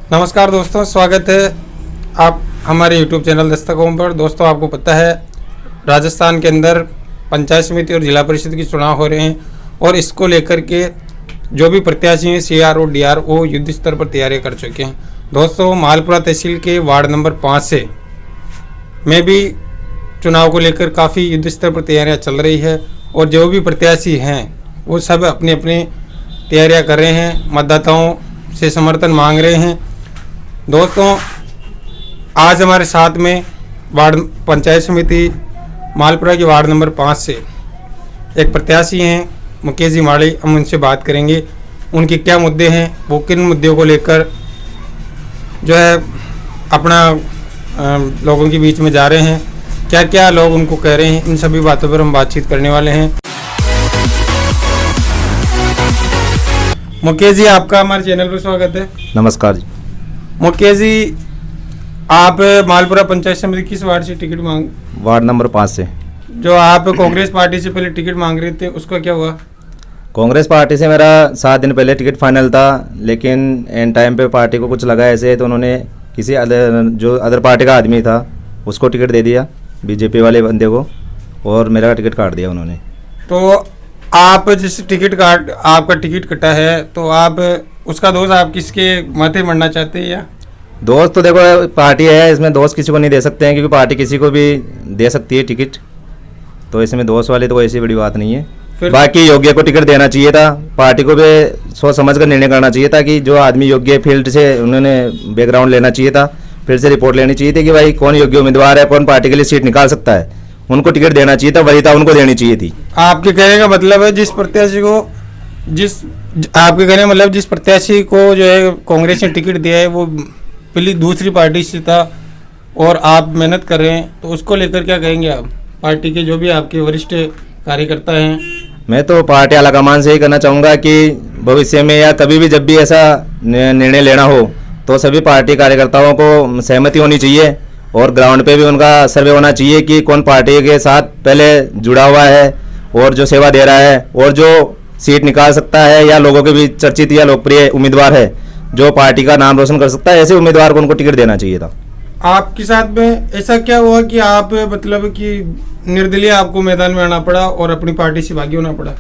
नमस्कार दोस्तों, स्वागत है आप हमारे YouTube चैनल दस्तक होम पर। दोस्तों, आपको पता है राजस्थान के अंदर पंचायत समिति और जिला परिषद की चुनाव हो रहे हैं और इसको लेकर के जो भी प्रत्याशी हैं CRO DRO युद्ध स्तर पर तैयारी कर चुके हैं। दोस्तों, मालपुरा तहसील के वार्ड नंबर 5 से में भी चुनाव को लेकर काफ़ी युद्ध स्तर पर तैयारियाँ चल रही है और जो भी प्रत्याशी हैं वो सब अपनी अपनी तैयारियाँ कर रहे हैं, मतदाताओं से समर्थन मांग रहे हैं। दोस्तों, आज हमारे साथ में वार्ड पंचायत समिति मालपुरा के वार्ड नंबर 5 से एक प्रत्याशी हैं मुकेश जी माड़ी। हम उनसे बात करेंगे उनके क्या मुद्दे हैं, वो किन मुद्दों को लेकर जो है अपना लोगों के बीच में जा रहे हैं, क्या क्या लोग उनको कह रहे हैं, इन सभी बातों पर हम बातचीत करने वाले हैं। मुकेश जी, आपका हमारे चैनल पर स्वागत है। नमस्कार जी। मुकेश जी, आप मालपुरा पंचायत समिति किस वार्ड से टिकट वार्ड नंबर 5 से। जो आप कांग्रेस पार्टी से पहले टिकट मांग रहे थे उसका क्या हुआ? कांग्रेस पार्टी से मेरा 7 दिन पहले टिकट फाइनल था, लेकिन एंड टाइम पे पार्टी को कुछ लगा ऐसे तो उन्होंने किसी अदर पार्टी का आदमी था उसको टिकट दे दिया, बीजेपी वाले बंदे को, और मेरा टिकट काट दिया उन्होंने। तो आप जिस आपका टिकट कटा है तो आप उसका दोष आप किसके माथे मरना चाहते हैं? या दोस्त तो देखो, पार्टी है, इसमें दोस्त किसी को नहीं दे सकते हैं क्योंकि पार्टी किसी को भी दे सकती है टिकट, तो इसमें दोस्त वाले तो कोई ऐसी बड़ी बात नहीं है। बाकी योग्य को टिकट देना चाहिए था, पार्टी को भी सोच समझ कर निर्णय करना चाहिए था कि जो आदमी योग्य फील्ड से उन्होंने बैकग्राउंड लेना चाहिए था, फिर से रिपोर्ट लेनी चाहिए थी कि भाई कौन योग्य उम्मीदवार है, कौन पार्टी के लिए सीट निकाल सकता है, उनको टिकट देना चाहिए था, वही था, उनको देनी चाहिए थी। आपके कहने का मतलब है जिस प्रत्याशी को जो है कांग्रेस ने टिकट दिया है वो पहले दूसरी पार्टी से था और आप मेहनत कर रहे हैं, तो उसको लेकर क्या कहेंगे आप? पार्टी के जो भी आपके वरिष्ठ कार्यकर्ता हैं। मैं तो पार्टी आलाकमान से ही करना चाहूँगा कि भविष्य में या कभी भी जब भी ऐसा निर्णय लेना हो तो सभी पार्टी कार्यकर्ताओं को सहमति होनी चाहिए और ग्राउंड पे भी उनका सर्वे होना चाहिए कि कौन पार्टी के साथ पहले जुड़ा हुआ है और जो सेवा दे रहा है और जो सीट निकाल सकता है या लोगों के बीच चर्चित या लोकप्रिय उम्मीदवार है जो पार्टी का नाम रोशन कर सकता है, ऐसे उम्मीदवार को उनको टिकट देना चाहिए था। आपके साथ में ऐसा क्या हुआ कि आप मतलब कि निर्दलीय आपको मैदान में आना पड़ा और अपनी पार्टी से भागी होना पड़ा?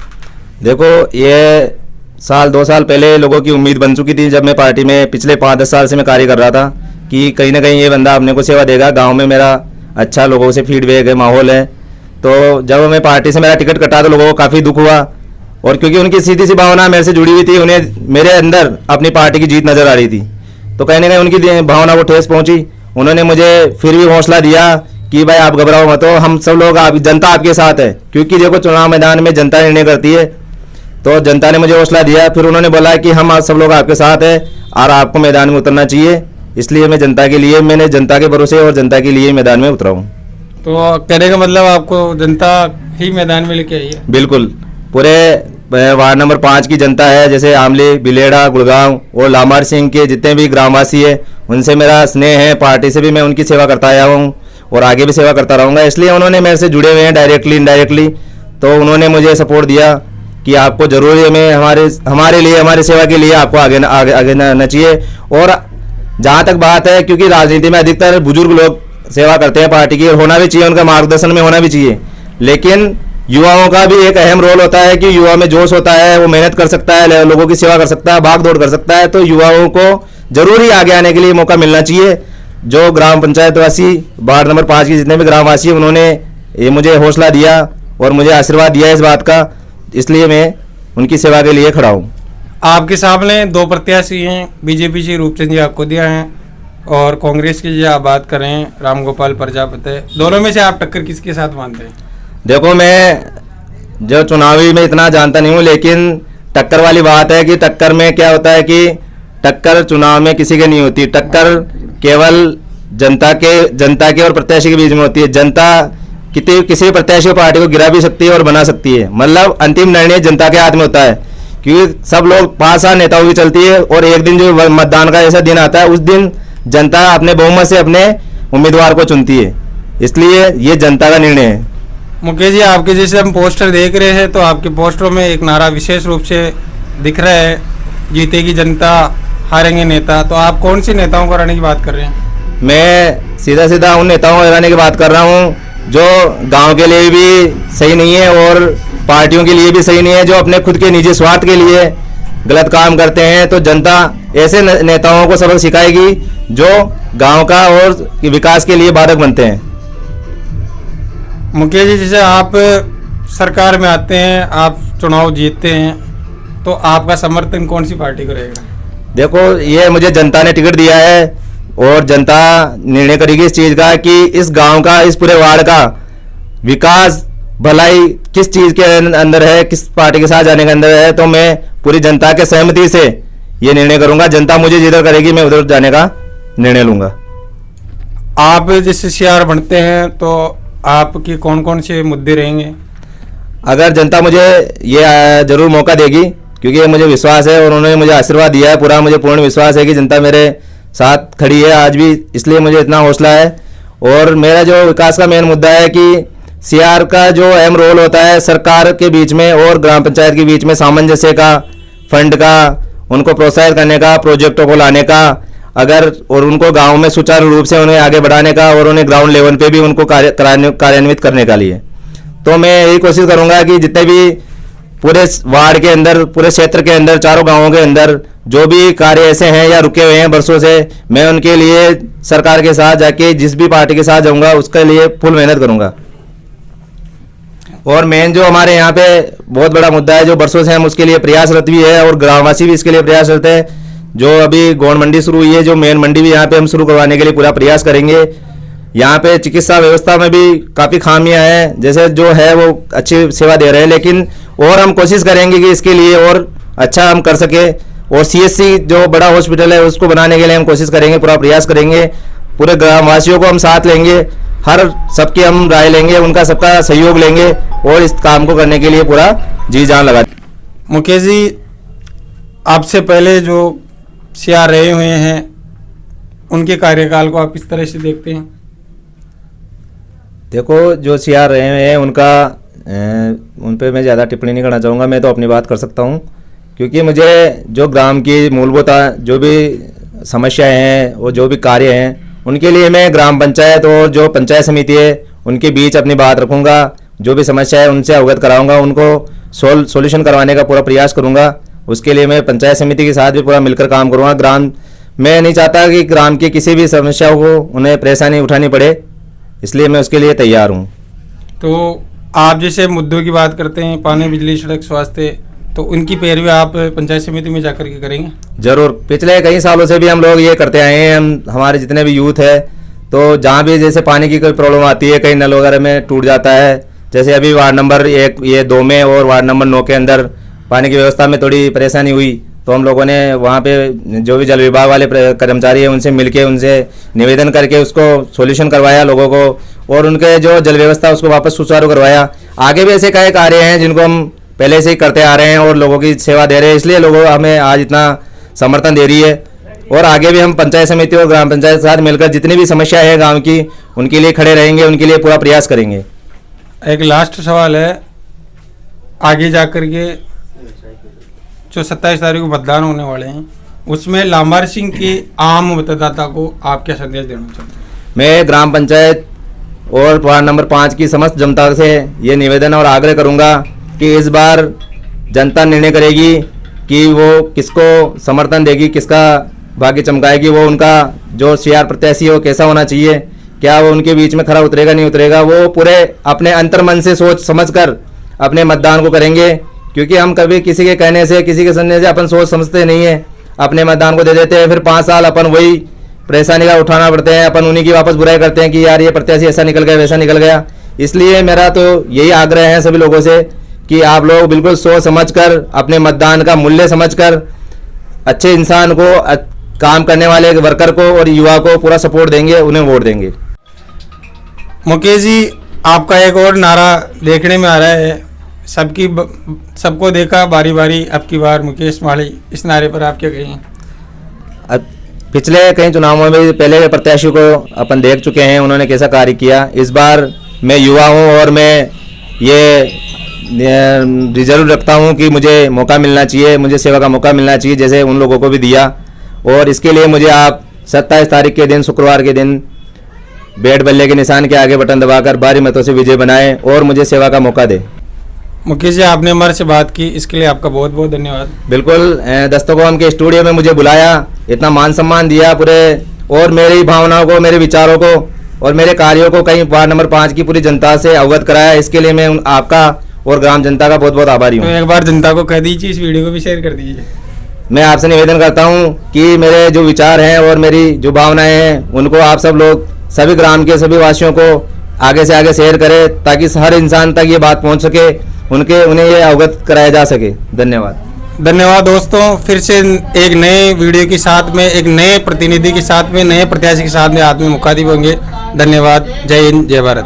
देखो, ये 2 साल पहले लोगों की उम्मीद बन चुकी थी जब मैं पार्टी में पिछले 5-10 साल से मैं कार्य कर रहा था कि कहीं ना कहीं ये बंदा अपने को सेवा देगा, गांव में मेरा अच्छा लोगों से फीडबैक है, माहौल है। तो जब मैं पार्टी से मेरा टिकट कटा तो लोगों को काफ़ी दुख हुआ और क्योंकि उनकी सीधी सी भावना मेरे से जुड़ी हुई थी, उन्हें मेरे अंदर अपनी पार्टी की जीत नज़र आ रही थी, तो कहीं ना कहीं उनकी भावना को ठेस पहुंची। उन्होंने मुझे फिर भी हौसला दिया कि भाई आप घबराओ मत, हो हम सब लोग, जनता आपके साथ है, क्योंकि देखो चुनाव मैदान में जनता निर्णय करती है। तो जनता ने मुझे हौसला दिया, फिर उन्होंने बोला कि हम सब लोग आपके साथ है और आपको मैदान में उतरना चाहिए, इसलिए मैंने जनता के भरोसे और जनता के लिए मैदान में उतरा हूँ। तो कहने का मतलब आपको जनता ही मैदान में लेके आई है? बिल्कुल, पूरे वार्ड नंबर 5 की जनता है, जैसे आमली, बिलेड़ा, गुड़गांव और लामार सिंह के जितने भी ग्रामवासी है, उनसे मेरा स्नेह है। पार्टी से भी मैं उनकी सेवा करता आया हूँ और आगे भी सेवा करता रहूँगा, इसलिए उन्होंने मेरे से जुड़े हुए हैं डायरेक्टली इनडायरेक्टली। तो उन्होंने मुझे सपोर्ट दिया कि आपको जरूरी में हमारे लिए, हमारी सेवा के लिए आपको आगे आना चाहिए। और जहाँ तक बात है, क्योंकि राजनीति में अधिकतर बुजुर्ग लोग सेवा करते हैं पार्टी की, और होना भी चाहिए, उनका मार्गदर्शन में होना भी चाहिए, लेकिन युवाओं का भी एक अहम रोल होता है कि युवा में जोश होता है, वो मेहनत कर सकता है, लोगों की सेवा कर सकता है, भाग दौड़ कर सकता है, तो युवाओं को जरूरी आगे आने के लिए मौका मिलना चाहिए। जो ग्राम पंचायत वासी, वार्ड नंबर 5 के जितने भी ग्रामवासी, उन्होंने ये मुझे हौसला दिया और मुझे आशीर्वाद दिया इस बात का, इसलिए मैं उनकी सेवा के लिए खड़ा हूँ। आपके सामने 2 प्रत्याशी हैं, बीजेपी से रूपचंद जी आपको दिया है और कांग्रेस की जो आप बात कर रहे हैं राम गोपाल प्रजापति, दोनों में से आप टक्कर किसके साथ मानते हैं? देखो, मैं जो चुनावी में इतना जानता नहीं हूँ, लेकिन टक्कर वाली बात है कि टक्कर में क्या होता है कि टक्कर चुनाव में किसी के नहीं होती, टक्कर केवल जनता के और प्रत्याशी के बीच में होती है। जनता किसी प्रत्याशी पार्टी को गिरा भी सकती है और बना सकती है, मतलब अंतिम निर्णय जनता के हाथ में होता है, क्योंकि सब लोग 5 साल नेताओं की चलती है और एक दिन जो मतदान का ऐसा दिन आता है उस दिन जनता अपने बहुमत से अपने उम्मीदवार को चुनती है, इसलिए ये जनता का निर्णय है। मुकेश जी, आपके जैसे हम पोस्टर देख रहे हैं तो आपके पोस्टरों में एक नारा विशेष रूप से दिख रहा है, जीतेगी जनता, हारेंगे नेता, तो आप कौन सी नेताओं को हराने की बात कर रहे हैं? मैं सीधा सीधा उन नेताओं को हराने की बात कर रहा हूँ जो गांव के लिए भी सही नहीं है और पार्टियों के लिए भी सही नहीं है, जो अपने खुद के निजी स्वार्थ के लिए गलत काम करते हैं। तो जनता ऐसे नेताओं को सबक सिखाएगी जो गांव का और विकास के लिए बाधक बनते हैं। मुकेश जी, जैसे आप सरकार में आते हैं, आप चुनाव जीतते हैं, तो आपका समर्थन कौन सी पार्टी को रहेगा? देखो, ये मुझे जनता ने टिकट दिया है और जनता निर्णय करेगी इस चीज़ का कि इस गांव का, इस पूरे वार्ड का विकास भलाई किस चीज़ के अंदर है, किस पार्टी के साथ जाने के अंदर है। तो मैं पूरी जनता के सहमति से ये निर्णय करूंगा। जनता मुझे जिधर करेगी मैं उधर जाने का निर्णय लूंगा। आप जैसे सीआर बनते हैं तो आपकी कौन कौन से मुद्दे रहेंगे? अगर जनता मुझे ये जरूर मौका देगी, क्योंकि मुझे विश्वास है और उन्होंने मुझे आशीर्वाद दिया है पूरा, मुझे पूर्ण विश्वास है कि जनता मेरे साथ खड़ी है आज भी, इसलिए मुझे इतना हौसला है। और मेरा जो विकास का मेन मुद्दा है कि सीआर का जो अहम रोल होता है सरकार के बीच में और ग्राम पंचायत के बीच में सामंजस्य का, फंड का, उनको प्रोत्साहित करने का, प्रोजेक्टों को लाने का, अगर और उनको गांव में सुचारू रूप से उन्हें आगे बढ़ाने का और उन्हें ग्राउंड लेवल पे भी उनको कार्यान्वित करने का लिए। तो मैं यही कोशिश करूंगा कि जितने भी पूरे वार्ड के अंदर, पूरे क्षेत्र के अंदर, चारों गांवों के अंदर जो भी कार्य ऐसे हैं या रुके हुए हैं बरसों से, मैं उनके लिए सरकार के साथ जाके जिस भी पार्टी के साथ जाऊंगा उसके लिए फुल मेहनत करूंगा। और मेन जो हमारे यहाँ पे बहुत बड़ा मुद्दा है जो बरसों से हम उसके लिए प्रयासरत भी है और ग्रामवासी भी इसके लिए प्रयासरत है, जो अभी गौण मंडी शुरू हुई है, जो मेन मंडी भी यहाँ पे हम शुरू करवाने के लिए पूरा प्रयास करेंगे। यहाँ पे चिकित्सा व्यवस्था में भी काफ़ी खामियां हैं, जैसे जो है वो अच्छी सेवा दे रहे हैं, लेकिन और हम कोशिश करेंगे कि इसके लिए और अच्छा हम कर सके। और सीएससी जो बड़ा हॉस्पिटल है उसको बनाने के लिए हम कोशिश करेंगे, पूरा प्रयास करेंगे। पूरे ग्रामवासियों को हम साथ लेंगे, हर सबकी हम राय लेंगे, उनका सबका सहयोग लेंगे और इस काम को करने के लिए पूरा जी जान लगा। मुकेश जी, आपसे पहले जो सीआर रहे हुए हैं उनके कार्यकाल को आप किस तरह से देखते हैं? देखो, जो सीआर रहे हैं उन पे मैं ज़्यादा टिप्पणी नहीं करना चाहूँगा। मैं तो अपनी बात कर सकता हूँ, क्योंकि मुझे जो ग्राम की मूलभूत जो भी समस्याएं हैं और जो भी कार्य हैं उनके लिए मैं ग्राम पंचायत और जो पंचायत समिति है उनके बीच अपनी बात रखूँगा। जो भी समस्या है उनसे अवगत कराऊँगा, उनको सॉल्यूशन करवाने का पूरा प्रयास करूँगा। उसके लिए मैं पंचायत समिति के साथ भी पूरा मिलकर काम करूँगा। मैं नहीं चाहता कि ग्राम की किसी भी समस्या को उन्हें परेशानी उठानी पड़े, इसलिए मैं उसके लिए तैयार हूँ। तो आप जैसे मुद्दों की बात करते हैं, पानी, बिजली, सड़क, स्वास्थ्य, तो उनकी पैरवी आप पंचायत समिति में जाकर के करेंगे? जरूर। पिछले कई सालों से भी हम लोग ये करते आए हैं। हमारे जितने भी यूथ है, तो जहाँ भी जैसे पानी की कोई प्रॉब्लम आती है, कहीं नल वगैरह में टूट जाता है, जैसे अभी वार्ड नंबर 1, ये 2 में और वार्ड नंबर 9 के अंदर पानी की व्यवस्था में थोड़ी परेशानी हुई, तो हम लोगों ने वहाँ पे जो भी जल विभाग वाले कर्मचारी हैं उनसे मिलके, उनसे निवेदन करके उसको सॉल्यूशन करवाया लोगों को, और उनके जो जल व्यवस्था उसको वापस सुचारू करवाया। आगे भी ऐसे कई कार्य हैं जिनको हम पहले से ही करते आ रहे हैं और लोगों की सेवा दे रहे हैं, इसलिए लोगों हमें आज इतना समर्थन दे रही है। और आगे भी हम पंचायत समिति और ग्राम पंचायत के साथ मिलकर जितनी भी समस्या है गाँव की, उनके लिए खड़े रहेंगे, उनके लिए पूरा प्रयास करेंगे। एक लास्ट सवाल है, आगे जाकर के जो 27 तारीख को मतदान होने वाले हैं उसमें लामार सिंह के आम मतदाता को आप क्या संदेश देना चाहते हैं? मैं ग्राम पंचायत और वार्ड नंबर 5 की समस्त जनता से ये निवेदन और आग्रह करूंगा कि इस बार जनता निर्णय करेगी कि वो किसको समर्थन देगी, किसका भाग्य चमकाएगी। वो उनका जो सीआर प्रत्याशी है वो कैसा होना चाहिए, क्या वो उनके बीच में खरा उतरेगा नहीं उतरेगा, वो पूरे अपने अंतर्मन से सोच समझकर अपने मतदान को करेंगे। क्योंकि हम कभी किसी के कहने से, किसी के सुनने से अपन सोच समझते नहीं है, अपने मतदान को दे देते हैं, फिर 5 साल अपन वही परेशानी का उठाना पड़ते हैं, अपन उन्हीं की वापस बुराई करते हैं कि यार ये प्रत्याशी ऐसा निकल गया, वैसा निकल गया। इसलिए मेरा तो यही आग्रह है सभी लोगों से कि आप लोग बिल्कुल सोच समझकर, अपने मतदान का मूल्य समझकर अच्छे इंसान को, काम करने वाले वर्कर को और युवा को पूरा सपोर्ट देंगे, उन्हें वोट देंगे। मुकेश जी, आपका एक और नारा देखने में आ रहा है, सबको देखा बारी बारी, अब की बार मुकेश माली, इस नारे पर आप क्या कहेंगे? अब पिछले कई चुनावों में पहले प्रत्याशी को अपन देख चुके हैं, उन्होंने कैसा कार्य किया। इस बार मैं युवा हूं और मैं ये रिजर्व रखता हूं कि मुझे मौका मिलना चाहिए, मुझे सेवा का मौका मिलना चाहिए, जैसे उन लोगों को भी दिया। और इसके लिए मुझे आप 27 तारीख के दिन, शुक्रवार के दिन, बैट बल्ले के निशान के आगे बटन दबाकर भारी मतों से विजय बनाएं और मुझे सेवा का मौका दें। मुकेश जी, आपने हमारे से बात की, इसके लिए आपका बहुत बहुत धन्यवाद। बिल्कुल, दस्तकोम के स्टूडियो में मुझे बुलाया, इतना मान सम्मान दिया पूरे, और मेरी भावनाओं को, मेरे विचारों को और मेरे कार्यों को कहीं वार्ड नंबर 5 की पूरी जनता से अवगत कराया। इसके लिए मैं आपका और ग्राम जनता का बहुत बहुत आभारी हूँ। तो एक बार जनता को कह दीजिए, इस वीडियो को भी शेयर कर दीजिए। मैं आपसे निवेदन करता हूँ कि मेरे जो विचार हैं और मेरी जो भावनाएं हैं उनको आप सब लोग, सभी ग्राम के सभी वासियों को आगे से आगे शेयर करें, ताकि हर इंसान तक ये बात पहुँच सके, उन्हें ये अवगत कराया जा सके। धन्यवाद। धन्यवाद दोस्तों, फिर से एक नए वीडियो के साथ में, एक नए प्रतिनिधि के साथ में, नए प्रत्याशी के साथ में आदमी मुखातिब होंगे। धन्यवाद। जय हिंद, जय भारत।